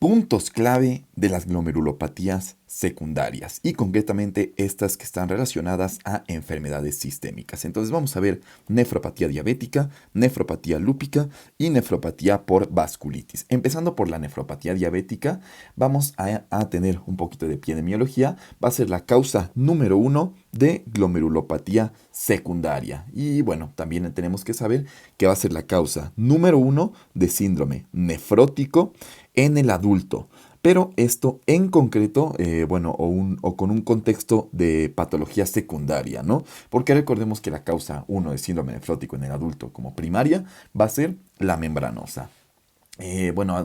puntos clave de las glomerulopatías secundarias y concretamente estas que están relacionadas a enfermedades sistémicas. Entonces vamos a ver nefropatía diabética, nefropatía lúpica y nefropatía por vasculitis. Empezando por la nefropatía diabética, vamos a tener un poquito de epidemiología. Va a ser la causa número uno de glomerulopatía secundaria. Y bueno, también tenemos que saber que va a ser la causa número uno de síndrome nefrótico en el adulto. Pero esto en concreto, o con un contexto de patología secundaria, ¿no? Porque recordemos que la causa uno de síndrome nefrótico en el adulto como primaria va a ser la membranosa.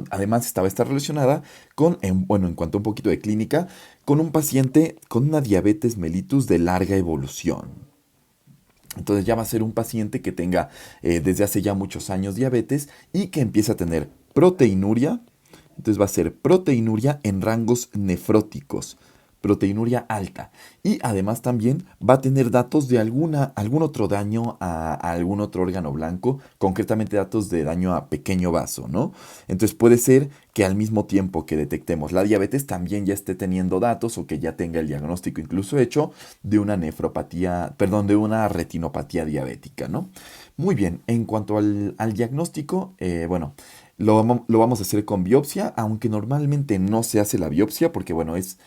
Además está relacionada con, en cuanto a un poquito de clínica, con un paciente con una diabetes mellitus de larga evolución. Entonces ya va a ser un paciente que tenga desde hace ya muchos años diabetes y que empieza a tener proteinuria. Entonces va a ser proteinuria en rangos nefróticos, proteinuria alta. Y además también va a tener datos de algún otro daño a algún otro órgano blanco, concretamente datos de daño a pequeño vaso, ¿no? Entonces puede ser que al mismo tiempo que detectemos la diabetes también ya esté teniendo datos o que ya tenga el diagnóstico incluso hecho de una de una retinopatía diabética, ¿no? Muy bien, en cuanto al diagnóstico, lo vamos a hacer con biopsia, aunque normalmente no se hace la biopsia porque, bueno, es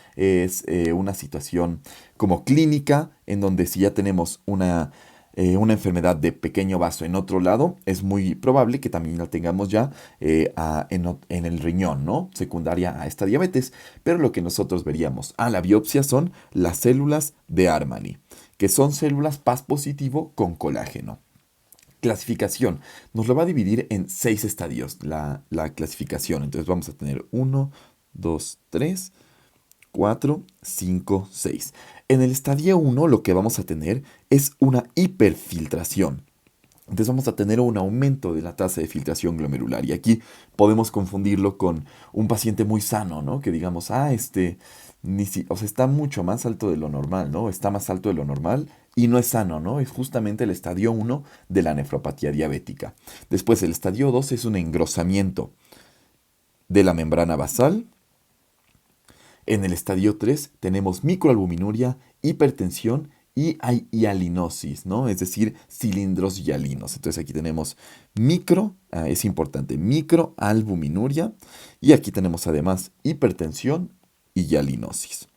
una situación como clínica en donde si ya tenemos una enfermedad de pequeño vaso en otro lado, es muy probable que también la tengamos ya en el riñón, ¿no? Secundaria a esta diabetes. Pero lo que nosotros veríamos a la biopsia son las células de Armani, que son células Paz positivo con colágeno. Clasificación. Nos lo va a dividir en 6 estadios la clasificación. Entonces vamos a tener uno, 2, 3, 4, 5, 6. En el estadio uno lo que vamos a tener es una hiperfiltración. Entonces vamos a tener un aumento de la tasa de filtración glomerular. Y aquí podemos confundirlo con un paciente muy sano, ¿no? Que digamos, o sea, está mucho más alto de lo normal, ¿no? Está más alto de lo normal y no es sano, ¿no? Es justamente el estadio uno de la nefropatía diabética. Después el estadio 2 es un engrosamiento de la membrana basal. En el estadio 3 tenemos microalbuminuria, hipertensión y hay hialinosis, ¿no? Es decir, cilindros hialinos. Entonces aquí tenemos es importante, microalbuminuria y aquí tenemos además hipertensión y hialinosis.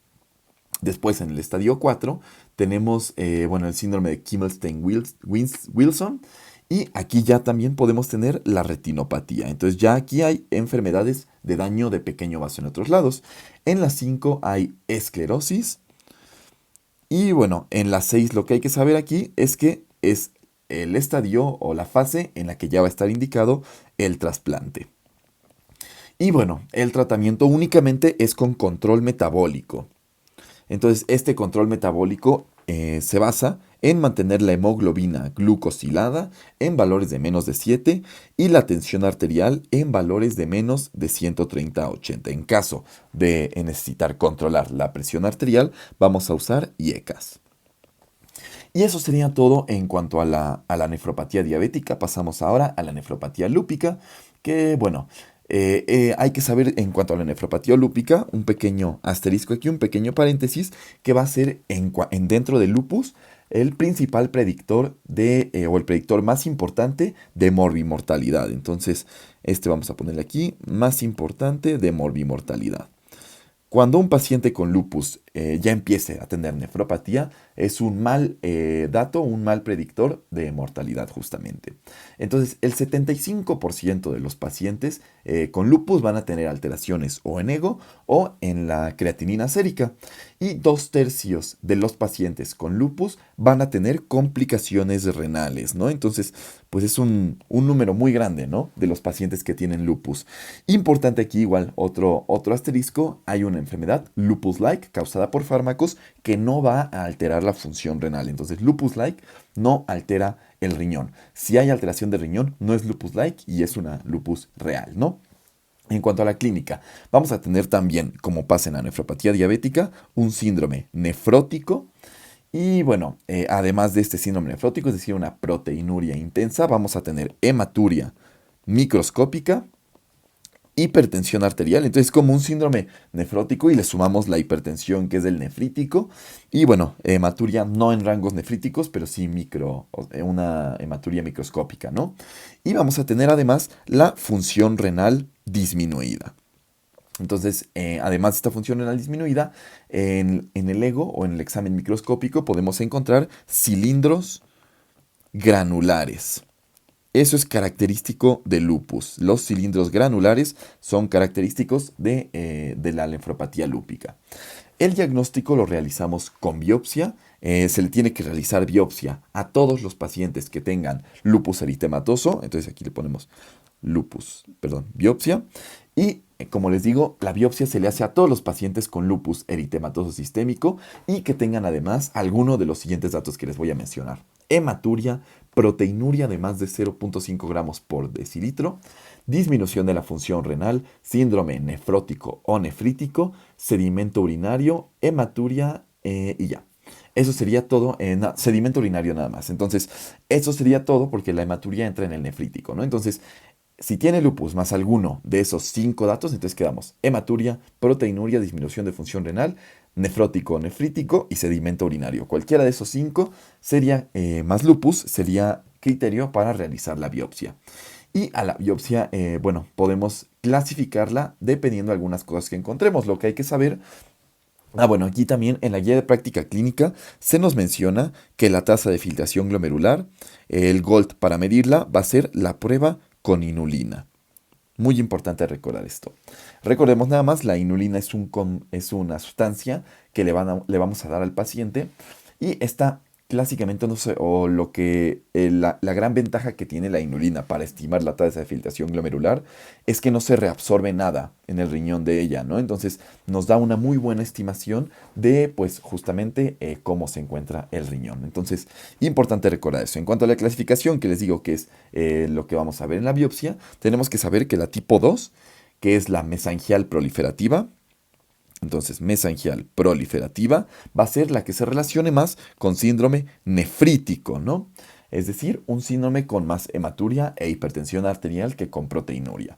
Después en el estadio 4 tenemos el síndrome de Kimelstein-Wilson y aquí ya también podemos tener la retinopatía. Entonces ya aquí hay enfermedades de daño de pequeño vaso en otros lados. En la 5 hay esclerosis. Y bueno, en la 6 lo que hay que saber aquí es que es el estadio o la fase en la que ya va a estar indicado el trasplante. Y bueno, el tratamiento únicamente es con control metabólico. Entonces, este control metabólico se basa en mantener la hemoglobina glucosilada en valores de menos de 7 y la tensión arterial en valores de menos de 130 a 80. En caso de necesitar controlar la presión arterial, vamos a usar IECAS. Y eso sería todo en cuanto a la nefropatía diabética. Pasamos ahora a la nefropatía lúpica, que bueno, hay que saber en cuanto a la nefropatía lúpica, un pequeño asterisco aquí, un pequeño paréntesis, que va a ser dentro del lupus el principal predictor o el predictor más importante de morbimortalidad. Entonces, vamos a ponerle aquí, más importante de morbimortalidad. Cuando un paciente con lupus ya empiece a tener nefropatía, es un mal dato, un mal predictor de mortalidad justamente. Entonces, el 75% de los pacientes con lupus van a tener alteraciones o en ego o en la creatinina sérica. Y 2/3 de los pacientes con lupus van a tener complicaciones renales, ¿no? Entonces, pues es un número muy grande, ¿no? De los pacientes que tienen lupus. Importante aquí igual, otro asterisco, hay una enfermedad, lupus-like, causada por fármacos, que no va a alterar la función renal. Entonces, lupus-like no altera el riñón. Si hay alteración de riñón, no es lupus-like y es una lupus real, ¿no? En cuanto a la clínica, vamos a tener también, como pasa en la nefropatía diabética, un síndrome nefrótico. Y bueno, además de este síndrome nefrótico, es decir, una proteinuria intensa, vamos a tener hematuria microscópica, hipertensión arterial, entonces como un síndrome nefrótico y le sumamos la hipertensión que es del nefrítico y bueno, hematuria no en rangos nefríticos, pero sí una hematuria microscópica, ¿no? Y vamos a tener además la función renal disminuida. Entonces, además de esta función renal disminuida, en el ego o en el examen microscópico podemos encontrar cilindros granulares. Eso es característico del lupus. Los cilindros granulares son característicos de la linfopatía lúpica. El diagnóstico lo realizamos con biopsia. Se le tiene que realizar biopsia a todos los pacientes que tengan lupus eritematoso. Entonces aquí le ponemos biopsia. Y como les digo, la biopsia se le hace a todos los pacientes con lupus eritematoso sistémico y que tengan además alguno de los siguientes datos que les voy a mencionar. Hematuria, proteinuria de más de 0.5 gramos por decilitro, disminución de la función renal, síndrome nefrótico o nefrítico, sedimento urinario, hematuria y ya. Eso sería todo, sedimento urinario nada más. Entonces, eso sería todo porque la hematuria entra en el nefrítico, ¿no? Entonces, si tiene lupus más alguno de esos 5 datos, entonces quedamos hematuria, proteinuria, disminución de función renal, nefrótico, nefrítico y sedimento urinario. Cualquiera de esos 5 sería más lupus, sería criterio para realizar la biopsia. Y a la biopsia, bueno, podemos clasificarla dependiendo de algunas cosas que encontremos. Lo que hay que saber. Bueno, aquí también en la guía de práctica clínica se nos menciona que la tasa de filtración glomerular, el GOLD para medirla, va a ser la prueba con inulina. Muy importante recordar esto. Recordemos nada más, la inulina es una sustancia que le vamos a dar al paciente y esta clásicamente no sé, o lo que la gran ventaja que tiene la inulina para estimar la tasa de filtración glomerular es que no se reabsorbe nada en el riñón de ella, ¿no? Entonces nos da una muy buena estimación de, pues, justamente cómo se encuentra el riñón. Entonces, importante recordar eso. En cuanto a la clasificación, que les digo que es lo que vamos a ver en la biopsia, tenemos que saber que la tipo 2, que es la mesangial proliferativa, entonces, mesangial proliferativa va a ser la que se relacione más con síndrome nefrítico, ¿no? Es decir, un síndrome con más hematuria e hipertensión arterial que con proteinuria.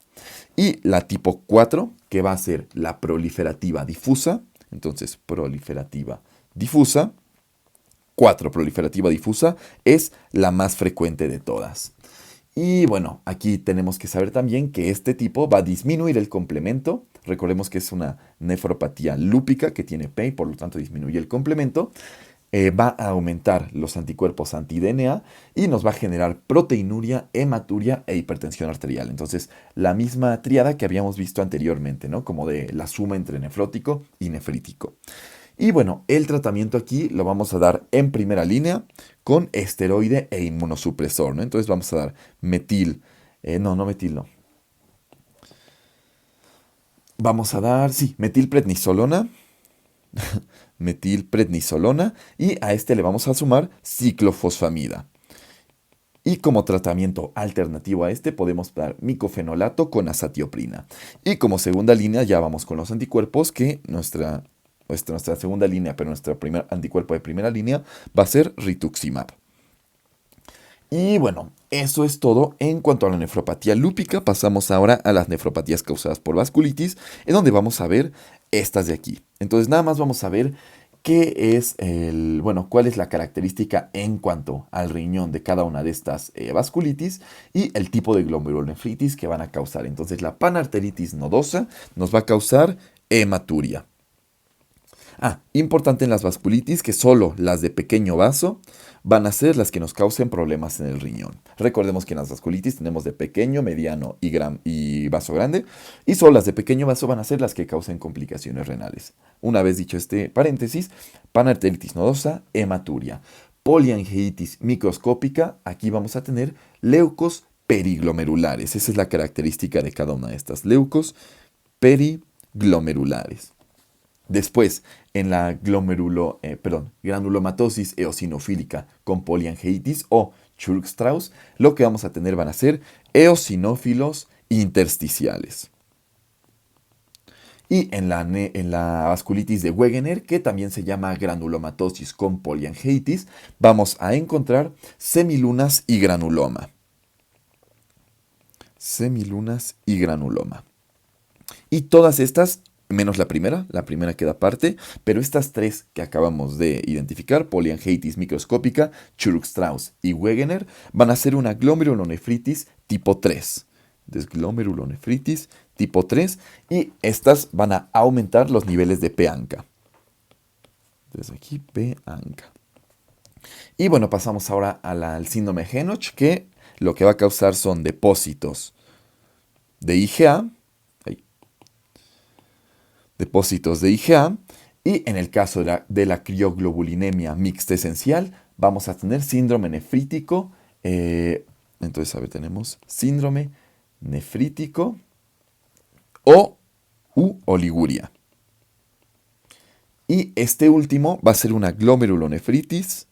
Y la tipo 4, que va a ser la proliferativa difusa. Entonces, proliferativa difusa. 4, proliferativa difusa, es la más frecuente de todas. Y bueno, aquí tenemos que saber también que este tipo va a disminuir el complemento. Recordemos que es una nefropatía lúpica que tiene P y por lo tanto disminuye el complemento. Va a aumentar los anticuerpos anti-DNA y nos va a generar proteinuria, hematuria e hipertensión arterial. Entonces, la misma triada que habíamos visto anteriormente, ¿no? Como de la suma entre nefrótico y nefrítico. Y bueno, el tratamiento aquí lo vamos a dar en primera línea con esteroide e inmunosupresor, ¿no? Entonces vamos a dar Vamos a dar, sí, metilprednisolona, metilprednisolona y a este le vamos a sumar ciclofosfamida. Y como tratamiento alternativo a este podemos dar micofenolato con azatioprina. Y como segunda línea ya vamos con los anticuerpos que nuestra segunda línea, pero nuestro primer anticuerpo de primera línea va a ser rituximab. Y bueno, eso es todo en cuanto a la nefropatía lúpica. Pasamos ahora a las nefropatías causadas por vasculitis, en donde vamos a ver estas de aquí. Entonces nada más vamos a ver cuál es la característica en cuanto al riñón de cada una de estas vasculitis y el tipo de glomerulonefritis que van a causar. Entonces la panarteritis nodosa nos va a causar hematuria. Importante en las vasculitis que solo las de pequeño vaso van a ser las que nos causen problemas en el riñón. Recordemos que en las vasculitis tenemos de pequeño, mediano y vaso grande, y solo las de pequeño vaso van a ser las que causen complicaciones renales. Una vez dicho este paréntesis, panarteritis nodosa, hematuria. Poliangiitis microscópica, aquí vamos a tener leucos periglomerulares. Esa es la característica de cada una de estas, leucos periglomerulares. Después, en la granulomatosis eosinofílica con poliangiitis o Churg-Strauss, lo que vamos a tener van a ser eosinófilos intersticiales. Y en la vasculitis de Wegener, que también se llama granulomatosis con poliangiitis, vamos a encontrar semilunas y granuloma. Semilunas y granuloma. Y todas estas, menos la primera queda aparte, pero estas tres que acabamos de identificar, poliangiitis microscópica, Churg-Strauss y Wegener, van a ser una glomerulonefritis tipo 3. Glomerulonefritis tipo 3, y estas van a aumentar los niveles de P-ANCA. Entonces aquí P-ANCA. Y bueno, pasamos ahora al síndrome de Henoch, que lo que va a causar son depósitos de IgA, depósitos de IgA, y en el caso de la crioglobulinemia mixta esencial, vamos a tener síndrome nefrítico. Entonces, a ver, tenemos síndrome nefrítico o oliguria. Y este último va a ser una glomerulonefritis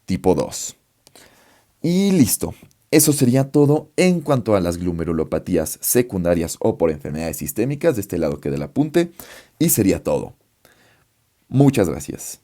tipo 2. Y listo. Eso sería todo en cuanto a las glomerulopatías secundarias o por enfermedades sistémicas. De este lado queda el apunte. Y sería todo. Muchas gracias.